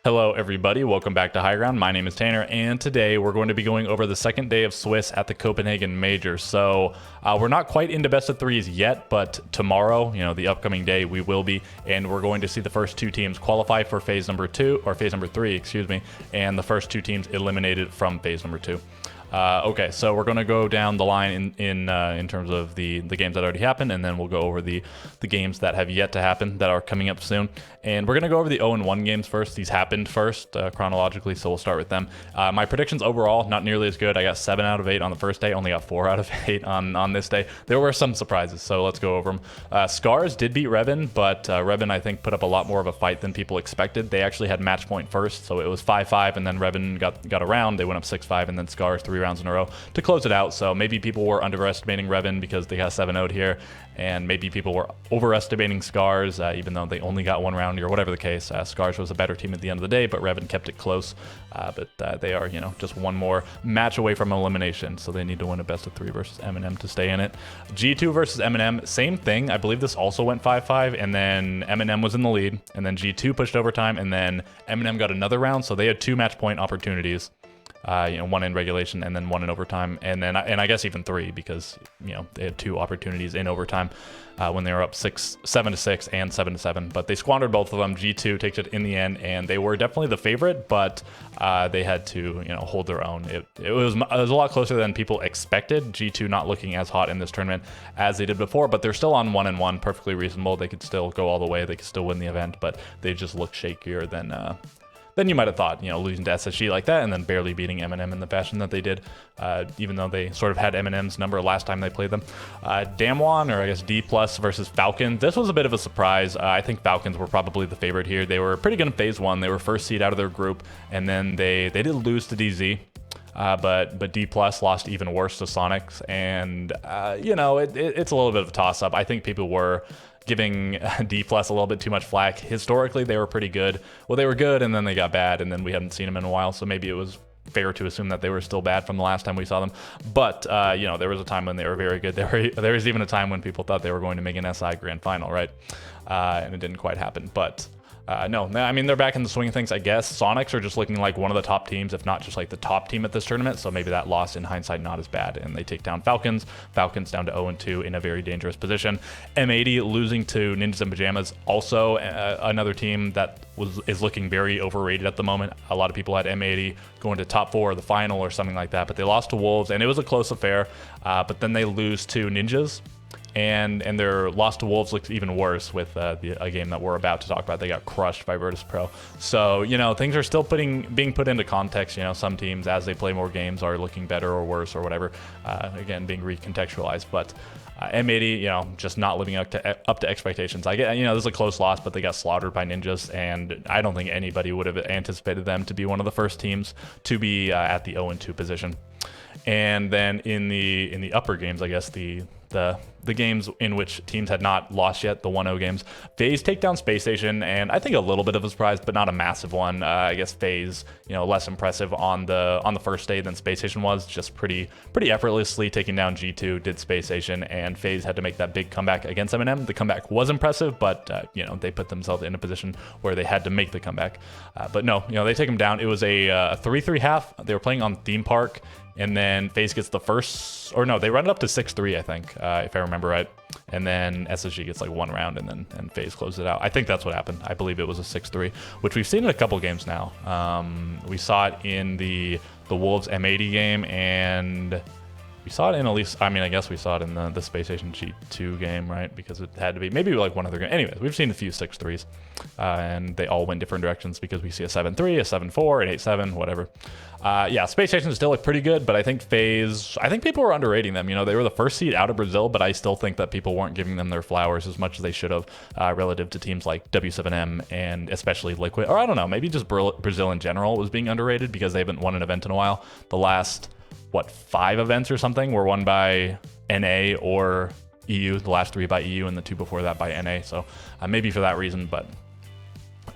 Hello everybody, welcome back to High Ground. My name is Tanner, and today we're going to be going over the second day of Swiss at the Copenhagen Major. So we're not quite into best of threes yet, but tomorrow, the upcoming day, we will be, and we're going to see the first two teams qualify for phase number three, excuse me, and the first two teams eliminated from phase number two. Okay, so we're going to go down the line in terms of the games that already happened, and then we'll go over the games that have yet to happen that are coming up soon. And we're going to go over the 0-1 games first. These happened first chronologically, so we'll start with them. My predictions overall, not nearly as good. I got 7 out of 8 on the first day, only got 4 out of 8 on this day. There were some surprises, so let's go over them. Scars did beat Revan, but Revan, I think, put up a lot more of a fight than people expected. They actually had match point first, so it was 5-5, and then Revan got around. They went up 6-5, and then Scars 3 rounds in a row to close it out. So maybe people were underestimating Revan because they got 7-0'd here, and maybe people were overestimating Scars, even though they only got 1 round or whatever the case. Scars was a better team at the end of the day, but Revan kept it close. But they are, just one more match away from elimination, so they need to win a best of 3 versus Eminem to stay in it. G2 versus Eminem, same thing. I believe this also went 5-5, and then Eminem was in the lead, and then G2 pushed overtime, and then Eminem got another round, so they had 2 match point opportunities. 1 in regulation and then 1 in overtime, and I guess even 3 because they had 2 opportunities in overtime when they were up 7-6 and 7-7, but they squandered both of them. G2 takes it in the end, and they were definitely the favorite, but they had to hold their own. It was a lot closer than people expected. G2 not looking as hot in this tournament as they did before, but they're still on 1-1, perfectly reasonable. They could still go all the way. They could still win the event, but they just look shakier than you might have thought, losing to SSG like that and then barely beating Eminem in the fashion that they did, even though they sort of had Eminem's number last time they played them. Damwon, or I guess D+ versus Falcons. This was a bit of a surprise. I think Falcons were probably the favorite here. They were pretty good in phase 1. They were first seed out of their group, and then they did lose to DZ. But D+ lost even worse to Sonics, and it's a little bit of a toss-up. I think people were giving D+ a little bit too much flack. Historically, they were pretty good. Well, they were good, and then they got bad, and then we hadn't seen them in a while, so maybe it was fair to assume that they were still bad from the last time we saw them. But, there was a time when they were very good. There was even a time when people thought they were going to make an SI Grand Final, right? And it didn't quite happen, but... no, I mean, they're back in the swing of things, I guess. Sonics are just looking like one of the top teams, if not just like the top team at this tournament, so maybe that loss in hindsight not as bad, and they take down Falcons. Falcons down to 0-2 in a very dangerous position. M80 losing to Ninjas and Pajamas, also another team that is looking very overrated at the moment. A lot of people had M80 going to top 4 or the final or something like that, but they lost to Wolves, and it was a close affair, but then they lose to Ninjas. And their loss to Wolves looks even worse with a game that we're about to talk about. They got crushed by Virtus Pro. So, things are still being put into context. Some teams, as they play more games, are looking better or worse or whatever. Again, being recontextualized. But M80, just not living up to expectations. I get, this is a close loss, but they got slaughtered by Ninjas, and I don't think anybody would have anticipated them to be one of the first teams to be at the 0-2 position. And then in the upper games, I guess the games in which teams had not lost yet, the 1-0 games, FaZe take down Space Station, and I think a little bit of a surprise, but not a massive one. I guess FaZe, less impressive on the first day than Space Station was, just pretty effortlessly taking down G2, did Space Station, and FaZe had to make that big comeback against Eminem. The comeback was impressive, but they put themselves in a position where they had to make the comeback. But no, they take them down. It was a 3-3 half. They were playing on Theme Park. And then FaZe gets the first, or no, they run it up to 6-3, I think, if I remember right. And then SSG gets like 1 round, and FaZe closes it out. I think that's what happened. I believe it was a 6-3, which we've seen in a couple games now. We saw it in the Wolves M80 game, and we saw it in at least, I guess we saw it in the Space Station G2 game, right? Because it had to be maybe like one other game. Anyways, we've seen a few 6-3s, and they all went different directions because we see a 7-3, a 7-4, an 8-7, whatever. Space Station still look pretty good, but I think FaZe, people were underrating them. They were the first seed out of Brazil, but I still think that people weren't giving them their flowers as much as they should have relative to teams like W7M and especially Liquid. Or I don't know, maybe just Brazil in general was being underrated because they haven't won an event in a while. The last, 5 events or something were won by NA or EU, the last 3 by EU and the 2 before that by NA. So maybe for that reason, but...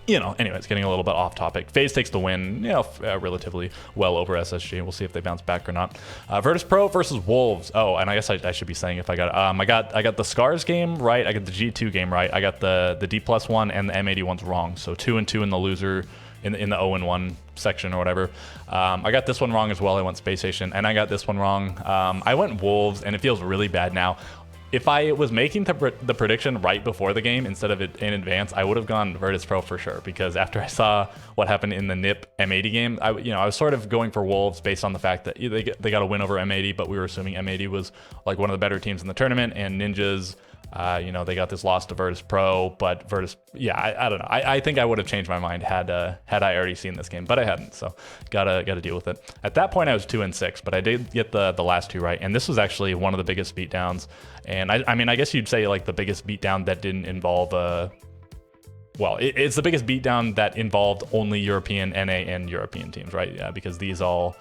anyways, getting a little bit off topic. FaZe takes the win, relatively well over SSG. We'll see if they bounce back or not. Virtus Pro versus Wolves. Oh, and I guess I should be saying if I got I got the Scars game right. I got the G2 game right. I got the D+ one and the M80 one's wrong. So 2-2 in the loser in the 0-1 section or whatever. I got this one wrong as well. I went Space Station, and I got this one wrong. I went Wolves, and it feels really bad now. If I was making the prediction right before the game instead of it in advance, I would have gone Virtus Pro for sure, because after I saw what happened in the NIP M80 game, I was sort of going for Wolves based on the fact that they got a win over M80, but we were assuming M80 was like one of the better teams in the tournament, and Ninjas, they got this loss to Virtus Pro, but Virtus, I don't know. I think I would have changed my mind had I already seen this game, but I hadn't, so gotta deal with it. At that point, I was 2-6, but I did get the last two right, and this was actually one of the biggest beatdowns. And I mean, I guess you'd say like the biggest beatdown that didn't involve it's the biggest beatdown that involved only European NA and European teams, right? Yeah, because these all.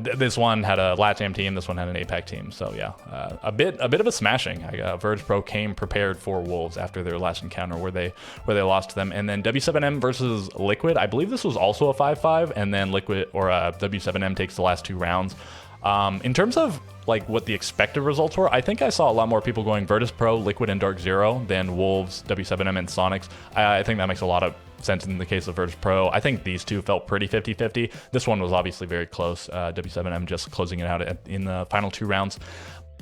This one had a LATAM team, this one had an APAC team, so yeah, a bit of a smashing. Virtus Pro came prepared for Wolves after their last encounter where they lost to them, and then W7M versus Liquid. I believe this was also a 5-5, and then Liquid or W7M takes the last two rounds. In terms of like what the expected results were, I think I saw a lot more people going Virtus Pro, Liquid, and Dark Zero than Wolves, W7M, and Sonics. I think that makes a lot of sense in the case of Virtus Pro. I think these two felt pretty 50-50. This one was obviously very close. W7M just closing it out in the final two rounds.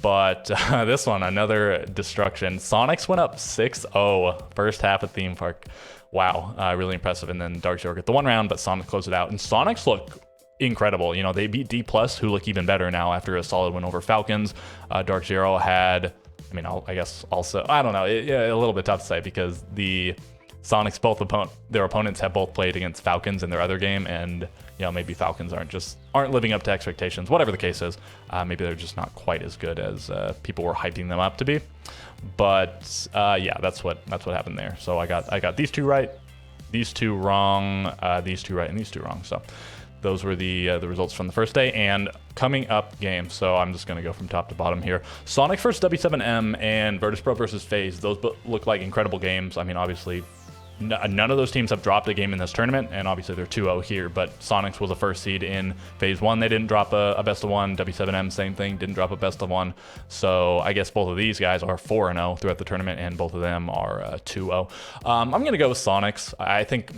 But this one, another destruction. Sonics went up 6-0 first half of Theme Park. Wow, really impressive. And then Dark Zero got the one round, but Sonics closed it out. And Sonics look incredible. They beat D+, who look even better now after a solid win over Falcons. Dark Zero had, I guess also, I don't know, a little bit tough to say because the Sonics, their opponents have both played against Falcons in their other game, and maybe Falcons aren't living up to expectations. Whatever the case is, maybe they're just not quite as good as people were hyping them up to be. But that's what happened there. So I got these two right, these two wrong, these two right, and these two wrong. So those were the results from the first day. And coming up games, so I'm just going to go from top to bottom here. Sonic versus W7M and Virtus Pro versus FaZe. Those look like incredible games. Obviously, none of those teams have dropped a game in this tournament, and obviously they're 2-0 here, but Sonics was a first seed in Phase 1. They didn't drop a best of one. W7M, same thing, didn't drop a best of one. So I guess both of these guys are 4-0 throughout the tournament, and both of them are 2-0. I'm going to go with Sonics. I think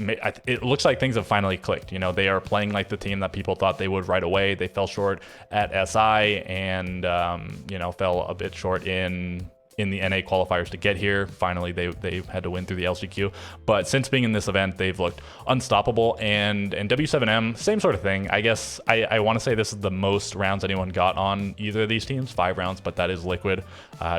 it looks like things have finally clicked. They are playing like the team that people thought they would right away. They fell short at SI and, fell a bit short in the NA qualifiers to get here. Finally, they had to win through the LCQ. But since being in this event, they've looked unstoppable. And W7M, same sort of thing. I guess I want to say this is the most rounds anyone got on either of these teams, 5 rounds, but that is Liquid,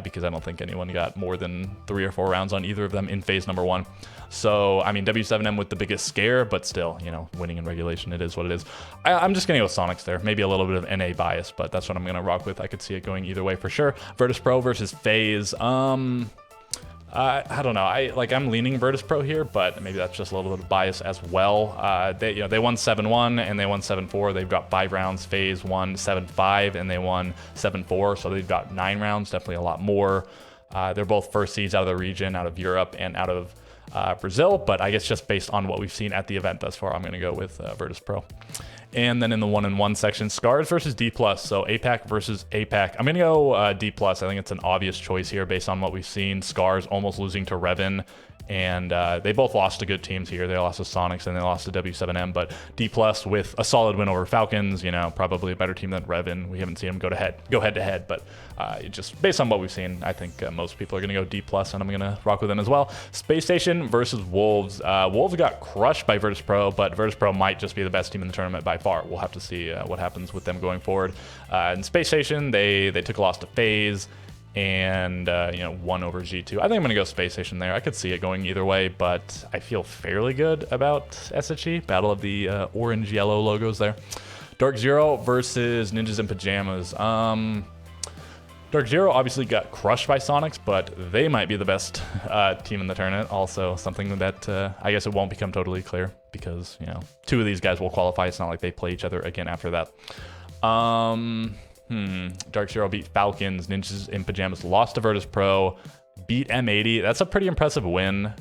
because I don't think anyone got more than 3 or 4 rounds on either of them in phase number 1. So, W7M with the biggest scare, but still, winning in regulation, it is what it is. I'm just going to go with Sonics there. Maybe a little bit of NA bias, but that's what I'm going to rock with. I could see it going either way for sure. Virtus Pro versus FaZe. I don't know. I'm leaning Virtus Pro here, but maybe that's just a little bit of bias as well. They won 7-1 and they won 7-4. They've got 5 rounds. FaZe won 7-5 and they won 7-4. So they've got 9 rounds, definitely a lot more. They're both first seeds out of the region, out of Europe, and out of Brazil, but I guess just based on what we've seen at the event thus far, I'm going to go with Virtus Pro. And then in the 1-1 section, Scars versus D+, so APAC versus APAC. I'm going to go D+. I think it's an obvious choice here based on what we've seen. Scars almost losing to Revan, and they both lost to good teams here. They lost to Sonics and they lost to W7M, but D+ with a solid win over Falcons, probably a better team than Revan. We haven't seen them go head to head, but just based on what we've seen, I think most people are going to go D+, and I'm going to rock with them as well. Space Station versus Wolves. Wolves got crushed by Virtus Pro, but Virtus Pro might just be the best team in the tournament by far. We'll have to see what happens with them going forward. In Space Station, they took a loss to FaZe and won over G2. I think I'm going to go Space Station there. I could see it going either way, but I feel fairly good about SHE. Battle of the orange-yellow logos there. Dark Zero versus Ninjas in Pajamas. Dark Zero obviously got crushed by Sonics, but they might be the best team in the tournament. Also, something that I guess it won't become totally clear because, 2 of these guys will qualify. It's not like they play each other again after that. Dark Zero beat Falcons. Ninjas in Pajamas lost to Virtus Pro, beat M80. That's a pretty impressive win.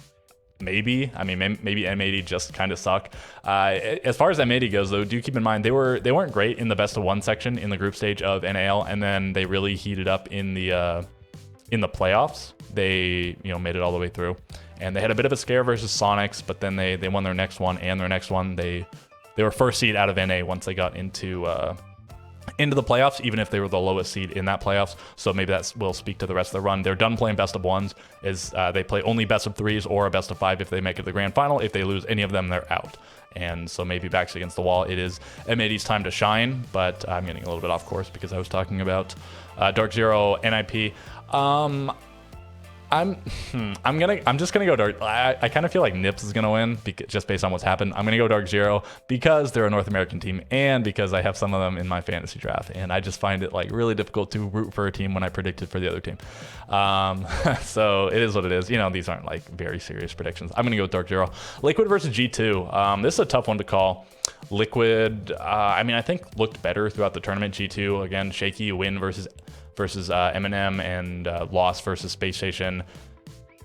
Maybe. Maybe M80 just kind of suck. As far as M80 goes, though, do keep in mind they weren't great in the best of 1 section in the group stage of NAL, and then they really heated up in the playoffs. They made it all the way through, and they had a bit of a scare versus Sonics, but then they won their next one and their next one. They were first seed out of NA once they got into the playoffs, even if they were the lowest seed in that playoffs. So maybe that will speak to the rest of the run. They're done playing best of ones. They play only best of threes or a best of 5 if they make it to the grand final. If they lose any of them, they're out. And so maybe backs against the wall. It is M80's time to shine, but I'm getting a little bit off course because I was talking about Dark Zero NIP. I'm just gonna go Dark. I kind of feel like Nips is gonna win just based on what's happened. I'm gonna go Dark Zero because they're a North American team and because I have some of them in my fantasy draft, and I just find it like really difficult to root for a team when I predicted for the other team. So it is what it is. You know, these aren't like very serious predictions. I'm gonna go with Dark Zero. Liquid versus G2. This is a tough one to call. Liquid, I mean, I think looked better throughout the tournament. G2 again, shaky win versus M&M and loss versus Space Station.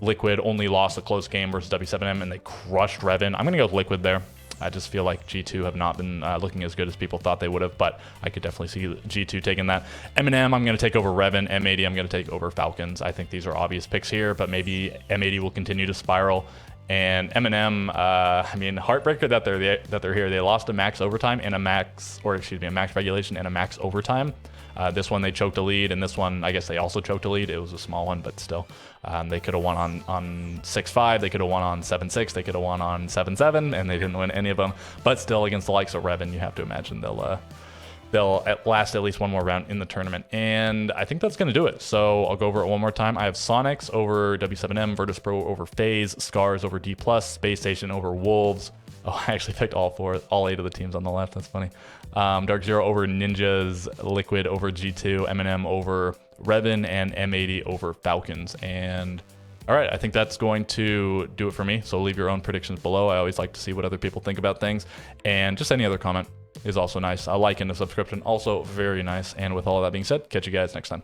Liquid only lost a close game versus W7M, and they crushed Revan. I'm going to go with Liquid there. I just feel like G2 have not been looking as good as people thought they would have, but I could definitely see G2 taking that. M&M, I'm going to take over Revan. M80, I'm going to take over Falcons. I think these are obvious picks here, but maybe M80 will continue to spiral. And M&M, I mean, heartbreaker that they're here. They lost a max overtime and a max regulation and a max overtime. This one they choked a lead, and this one I guess they also choked a lead. It was a small one, but still, they could have won on 6-5. They could have won on 7-6. They could have won on 7-7, and they didn't win any of them. But still, against the likes of Revan, you have to imagine they'll last at least one more round in the tournament. And I think that's going to do it. So I'll go over it one more time. I have Sonics over W7M, Virtus Pro over FaZe, Scars over D+, Space Station over Wolves. Oh, I actually picked all 8 of the teams on the left. That's funny. Dark Zero over Ninjas, Liquid over G2, M&M over Revan, and M80 over Falcons. And all right, I think that's going to do it for me. So leave your own predictions below. I always like to see what other people think about things. And just any other comment is also nice. A like and a subscription, also very nice. And with all of that being said, catch you guys next time.